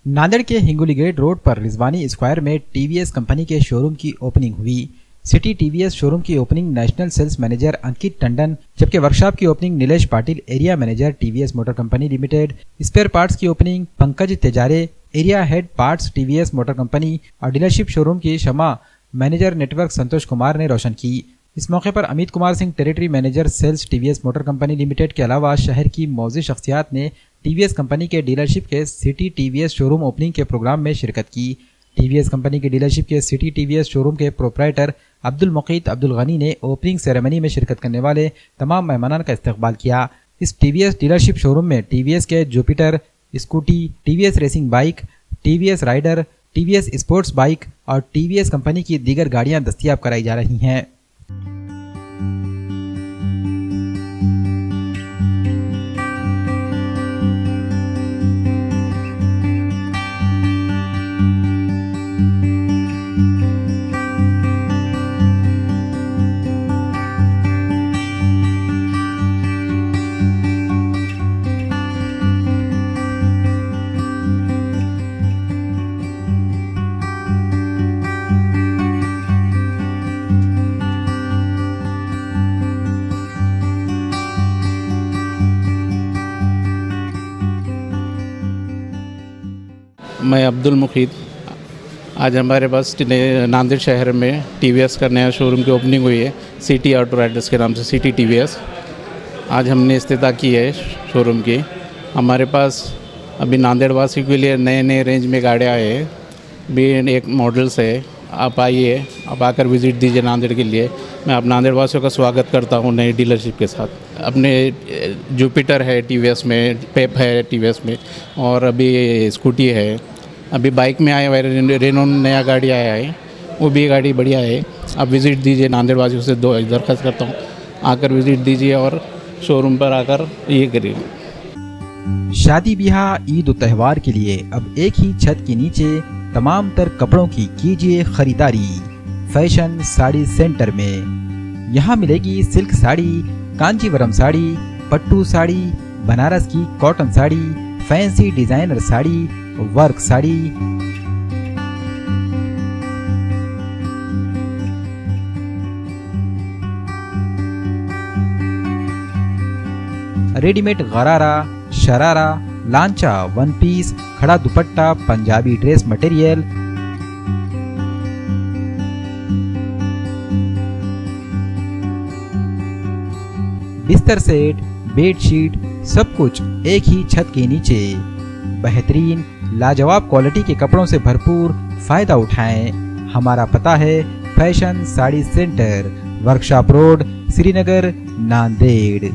नांदेड़ के Hingoli gate road पर Rizwani square में टीवीएस कंपनी के शोरूम की ओपनिंग हुई। सिटी टीवीएस शोरूम की opening national sales manager Ankit Tandon, जबकि वर्कशॉप की opening Nilesh Patil, area manager TVS motor company limited, spare parts की opening Pankaj Tejare, area head parts TVS motor company और डीलरशिप शोरूम की क्षमा मैनेजर नेटवर्क संतोष कुमार ने रोशन की। इस मौके पर Amit Kumar Singh, territory manager sales TVS motor company limited के अलावा शहर की मौजूद शख्सियात ने टीवीएस कंपनी के डीलरशिप के सिटी टीवीएस शोरूम ओपनिंग के प्रोग्राम में शिरकत की। टीवीएस कंपनी के डीलरशिप के सिटी टीवीएस शोरूम के प्रोप्राइटर अब्दुल मुकीत अब्दुल गनी ने ओपनिंग सेरेमनी में शिरकत करने वाले तमाम मेहमानान का इस्तकबाल किया। इस टीवीएस डीलरशिप शोरूम में टीवीएस के Jupiter, scooty, TVS racing bike, TVS Raider, TVS sports bike और टीवीएस कंपनी की दीगर गाड़ियां दस्तयाब कराई जा रही हैं। मैं अब्दुल मुकीत। आज हमारे पास नांदेड़ शहर में टीवीएस का नया शोरूम की ओपनिंग हुई है, सिटी ऑटो राइडर्स के नाम से सिटी टीवीएस। आज हमने इफ्तिताह की है शोरूम की। हमारे पास अभी नांदेड़ वासी के लिए नए नए रेंज में गाड़ियाँ आए हैं, भी एक मॉडल्स है। आप आइए, आप आकर विज़िट दीजिए नांदेड़ के लिए। मैं आप नांदेड़ वासियों का स्वागत करता हूँ नई डीलरशिप के साथ। अपने जुपिटर है टीवीएस में, पेप है टीवीएस में, और अभी स्कूटी है। अभी बाइक में आया हुआ रेनॉन नया गाड़ी आया है, वो भी गाड़ी बढ़िया है। आप विज़िट दीजिए, नांदेड़ वासियों से दरख्वास्त करता हूँ, आकर विज़िट दीजिए और शोरूम पर आकर ये करिए। शादी ब्याह, ईद और त्यौहार के लिए अब एक ही छत के नीचे तमाम तर कपड़ों की कीजिए खरीदारी फैशन साड़ी सेंटर में। यहाँ मिलेगी सिल्क साड़ी, कांजीवरम साड़ी, पट्टू साड़ी, बनारस की cotton sari, fancy designer sari, work sari, readymade गरारा, शरारा, लांचा, वन पीस, खड़ा दुपट्टा, पंजाबी ड्रेस मटेरियल, बिस्तर सेट, बेडशीट, सब कुछ एक ही छत के नीचे। बेहतरीन लाजवाब क्वालिटी के कपड़ों से भरपूर फायदा उठाएं। हमारा पता है fashion sari centre, workshop road, Srinagar, Nanded.